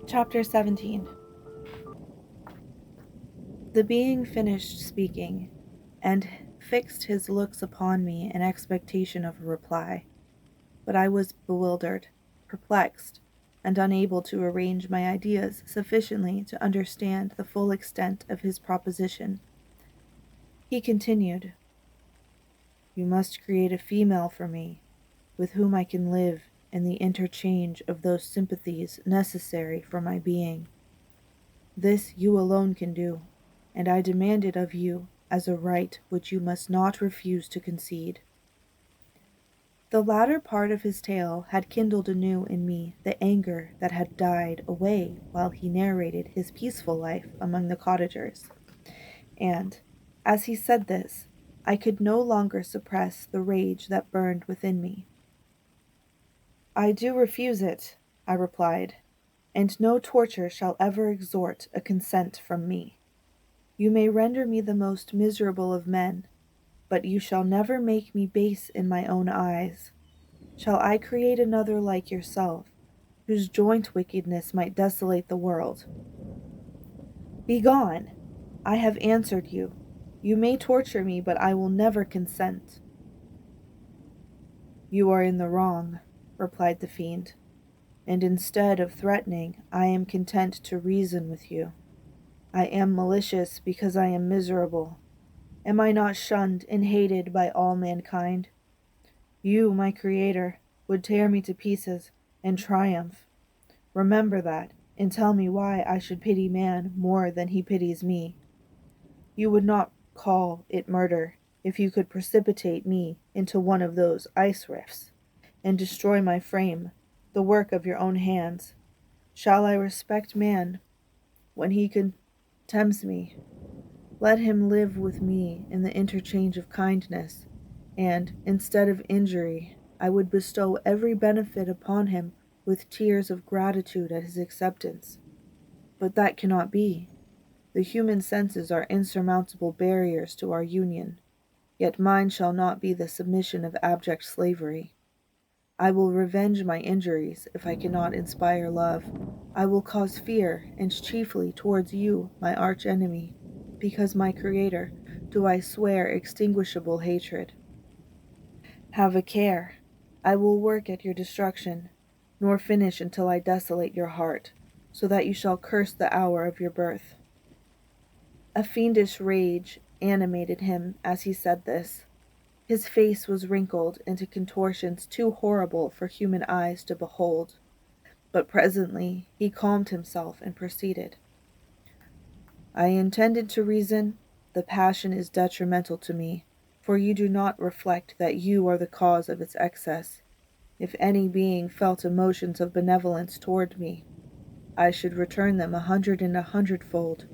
Chapter 17. The being finished speaking, and fixed his looks upon me in expectation of a reply, but I was bewildered, perplexed, and unable to arrange my ideas sufficiently to understand the full extent of his proposition. He continued, "You must create a female for me, with whom I can live in the interchange of those sympathies necessary for my being. This you alone can do, and I demand it of you as a right which you must not refuse to concede." The latter part of his tale had kindled anew in me the anger that had died away while he narrated his peaceful life among the cottagers, and, as he said this, I could no longer suppress the rage that burned within me. "I do refuse it," I replied, "and no torture shall ever extort a consent from me. You may render me the most miserable of men, but you shall never make me base in my own eyes. Shall I create another like yourself, whose joint wickedness might desolate the world? Begone! I have answered you. You may torture me, but I will never consent." "You are in the wrong," replied the fiend, "and instead of threatening, I am content to reason with you. I am malicious because I am miserable. Am I not shunned and hated by all mankind? You, my Creator, would tear me to pieces and triumph. Remember that, and tell me why I should pity man more than he pities me. You would not call it murder if you could precipitate me into one of those ice rifts, and destroy my frame, the work of your own hands. Shall I respect man when he contemns me? Let him live with me in the interchange of kindness, and, instead of injury, I would bestow every benefit upon him with tears of gratitude at his acceptance. But that cannot be. The human senses are insurmountable barriers to our union, yet mine shall not be the submission of abject slavery. I will revenge my injuries if I cannot inspire love. I will cause fear, and chiefly towards you, my arch enemy, because my Creator, do I swear extinguishable hatred. Have a care. I will work at your destruction, nor finish until I desolate your heart, so that you shall curse the hour of your birth." A fiendish rage animated him as he said this. His face was wrinkled into contortions too horrible for human eyes to behold, but presently he calmed himself and proceeded. "I intended to reason. The passion is detrimental to me, for you do not reflect that you are the cause of its excess. If any being felt emotions of benevolence toward me, I should return them 100 and 100-fold.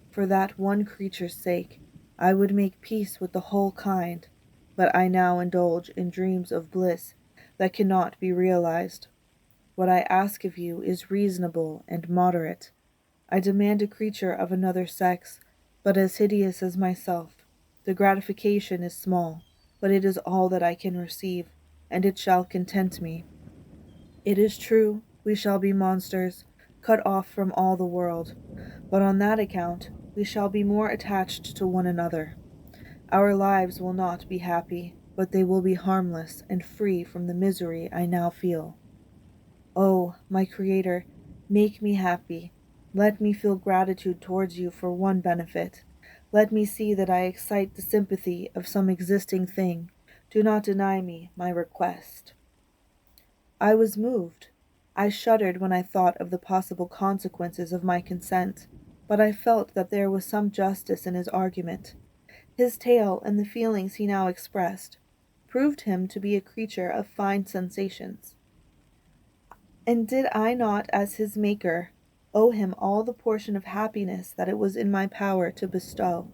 For that one creature's sake, I would make peace with the whole kind, but I now indulge in dreams of bliss that cannot be realized. What I ask of you is reasonable and moderate. I demand a creature of another sex, but as hideous as myself. The gratification is small, but it is all that I can receive, and it shall content me. It is true, we shall be monsters, cut off from all the world, but on that account we shall be more attached to one another. Our lives will not be happy, but they will be harmless and free from the misery I now feel. Oh, my Creator, make me happy. Let me feel gratitude towards you for one benefit. Let me see that I excite the sympathy of some existing thing. Do not deny me my request." I was moved. I shuddered when I thought of the possible consequences of my consent, but I felt that there was some justice in his argument. His tale and the feelings he now expressed proved him to be a creature of fine sensations. And did I not, as his maker, owe him all the portion of happiness that it was in my power to bestow?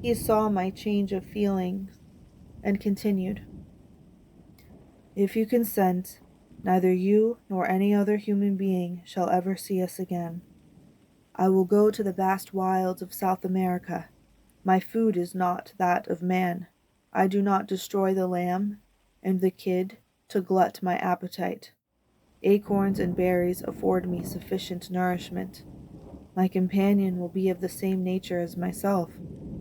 He saw my change of feelings, and continued, "If you consent, neither you nor any other human being shall ever see us again. I will go to the vast wilds of South America. My food is not that of man. I do not destroy the lamb and the kid to glut my appetite. Acorns and berries afford me sufficient nourishment. My companion will be of the same nature as myself,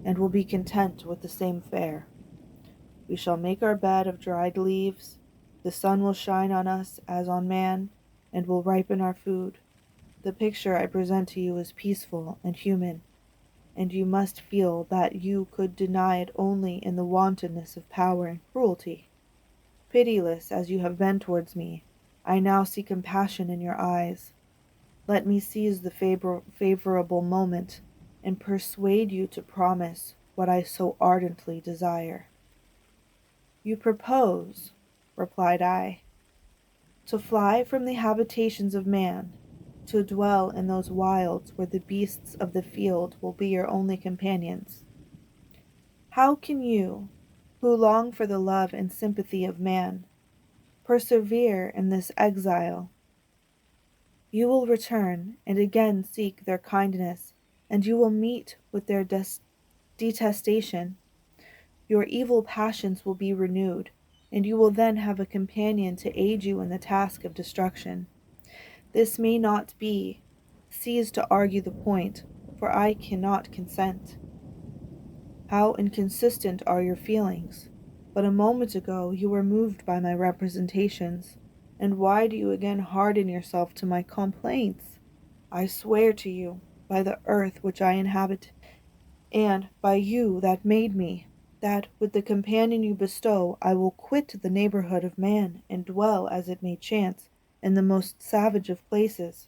and will be content with the same fare. We shall make our bed of dried leaves. The sun will shine on us as on man, and will ripen our food. The picture I present to you is peaceful and human, and you must feel that you could deny it only in the wantonness of power and cruelty. Pitiless as you have been towards me, I now see compassion in your eyes. Let me seize the favorable moment and persuade you to promise what I so ardently desire. You propose, replied I, to fly from the habitations of man, to dwell in those wilds where the beasts of the field will be your only companions. How can you, who long for the love and sympathy of man, persevere in this exile? You will return and again seek their kindness, and you will meet with their detestation. Your evil passions will be renewed, and you will then have a companion to aid you in the task of destruction. This may not be. Cease to argue the point, for I cannot consent. How inconsistent are your feelings! But a moment ago you were moved by my representations, and why do you again harden yourself to my complaints? I swear to you, by the earth which I inhabit, and by you that made me, that with the companion you bestow I will quit the neighborhood of man, and dwell, as it may chance, in the most savage of places.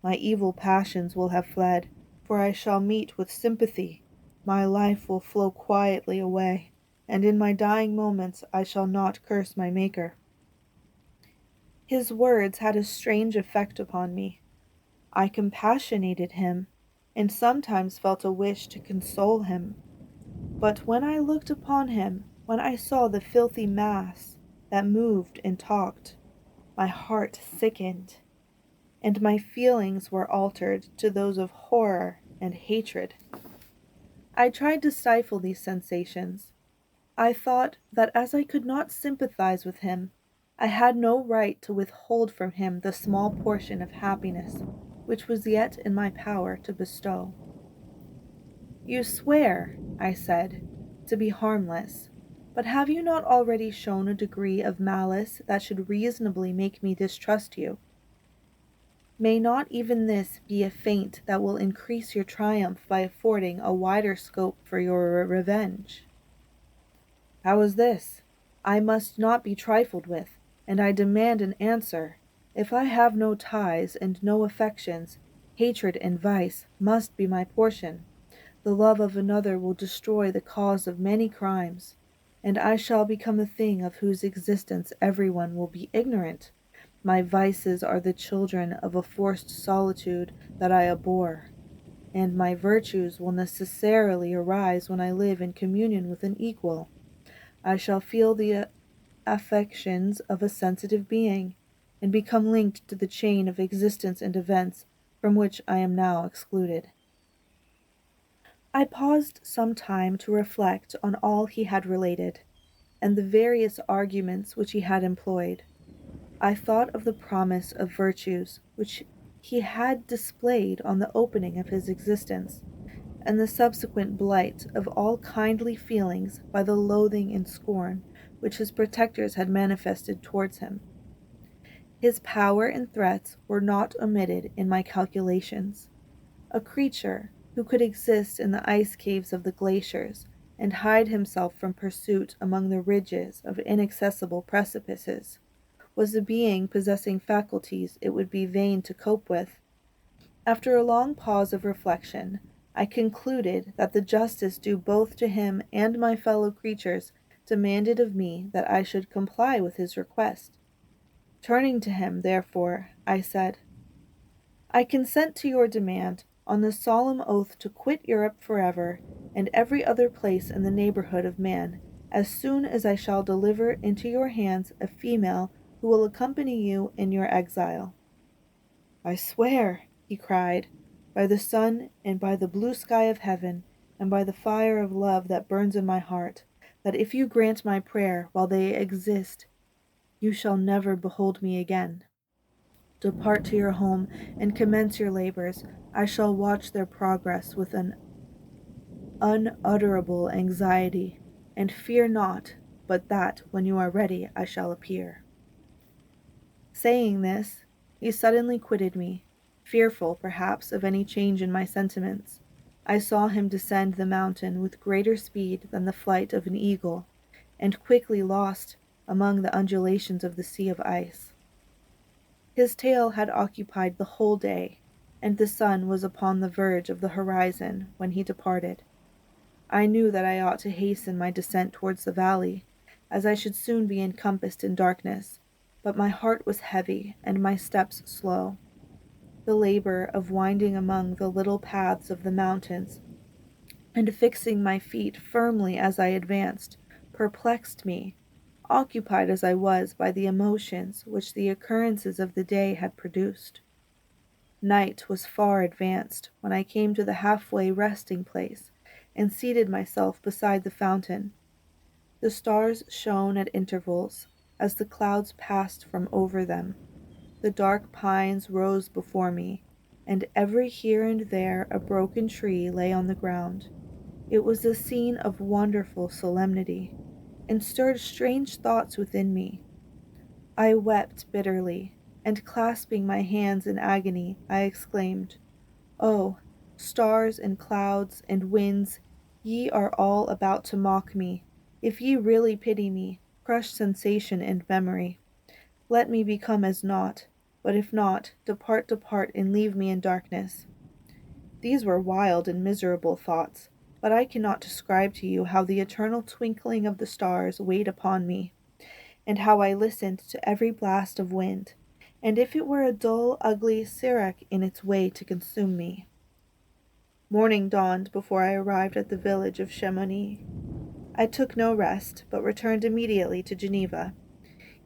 My evil passions will have fled, for I shall meet with sympathy. My life will flow quietly away, and in my dying moments I shall not curse my Maker. His words had a strange effect upon me. I compassionated him, and sometimes felt a wish to console him. But when I looked upon him, when I saw the filthy mass that moved and talked, my heart sickened, and my feelings were altered to those of horror and hatred. I tried to stifle these sensations. I thought that as I could not sympathize with him, I had no right to withhold from him the small portion of happiness which was yet in my power to bestow. You swear, I said, to be harmless, but have you not already shown a degree of malice that should reasonably make me distrust you? May not even this be a feint that will increase your triumph by affording a wider scope for your revenge? How is this? I must not be trifled with, and I demand an answer. If I have no ties and no affections, hatred and vice must be my portion. The love of another will destroy the cause of many crimes, and I shall become a thing of whose existence everyone will be ignorant. My vices are the children of a forced solitude that I abhor, and my virtues will necessarily arise when I live in communion with an equal. I shall feel the affections of a sensitive being, and become linked to the chain of existence and events from which I am now excluded. I paused some time to reflect on all he had related, and the various arguments which he had employed. I thought of the promise of virtues which he had displayed on the opening of his existence, and the subsequent blight of all kindly feelings by the loathing and scorn which his protectors had manifested towards him. His power and threats were not omitted in my calculations. A creature who could exist in the ice caves of the glaciers and hide himself from pursuit among the ridges of inaccessible precipices was a being possessing faculties it would be vain to cope with. After a long pause of reflection, I concluded that the justice due both to him and my fellow creatures demanded of me that I should comply with his request. Turning to him, therefore, I said, I consent to your demand on the solemn oath to quit Europe forever and every other place in the neighborhood of man, as soon as I shall deliver into your hands a female who will accompany you in your exile. I swear, he cried, by the sun and by the blue sky of heaven, and by the fire of love that burns in my heart, that if you grant my prayer while they exist, you shall never behold me again. Depart to your home and commence your labors. I shall watch their progress with an unutterable anxiety, and fear not but that, when you are ready, I shall appear." Saying this, he suddenly quitted me, fearful, perhaps, of any change in my sentiments. I saw him descend the mountain with greater speed than the flight of an eagle, and quickly lost among the undulations of the sea of ice. His tale had occupied the whole day, and the sun was upon the verge of the horizon when he departed. I knew that I ought to hasten my descent towards the valley, as I should soon be encompassed in darkness, but my heart was heavy and my steps slow. The labor of winding among the little paths of the mountains, and fixing my feet firmly as I advanced, perplexed me, occupied as I was by the emotions which the occurrences of the day had produced. Night was far advanced when I came to the halfway resting place and seated myself beside the fountain. The stars shone at intervals as the clouds passed from over them. The dark pines rose before me, and every here and there a broken tree lay on the ground. It was a scene of wonderful solemnity, and stirred strange thoughts within me. I wept bitterly, and clasping my hands in agony, I exclaimed, "Oh, stars and clouds and winds, ye are all about to mock me. If ye really pity me, crush sensation and memory. Let me become as naught, but if not, depart, depart, and leave me in darkness." These were wild and miserable thoughts, but I cannot describe to you how the eternal twinkling of the stars weighed upon me, and how I listened to every blast of wind, and if it were a dull, ugly siroc in its way to consume me. Morning dawned before I arrived at the village of Chamonix. I took no rest, but returned immediately to Geneva.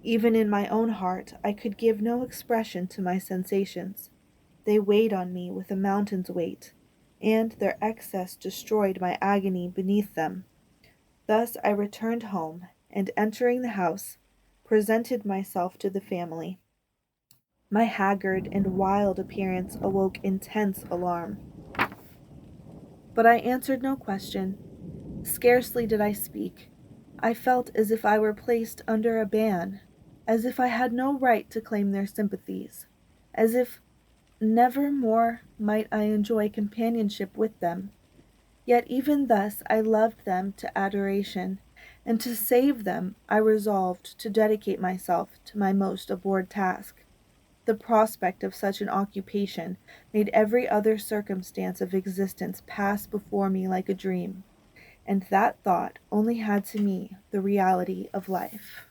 Even in my own heart, I could give no expression to my sensations. They weighed on me with a mountain's weight, and their excess destroyed my agony beneath them. Thus I returned home, and entering the house, presented myself to the family. My haggard and wild appearance awoke intense alarm, but I answered no question. Scarcely did I speak. I felt as if I were placed under a ban, as if I had no right to claim their sympathies, as if never more might I enjoy companionship with them. Yet even thus I loved them to adoration, and to save them I resolved to dedicate myself to my most abhorred task. The prospect of such an occupation made every other circumstance of existence pass before me like a dream, and that thought only had to me the reality of life.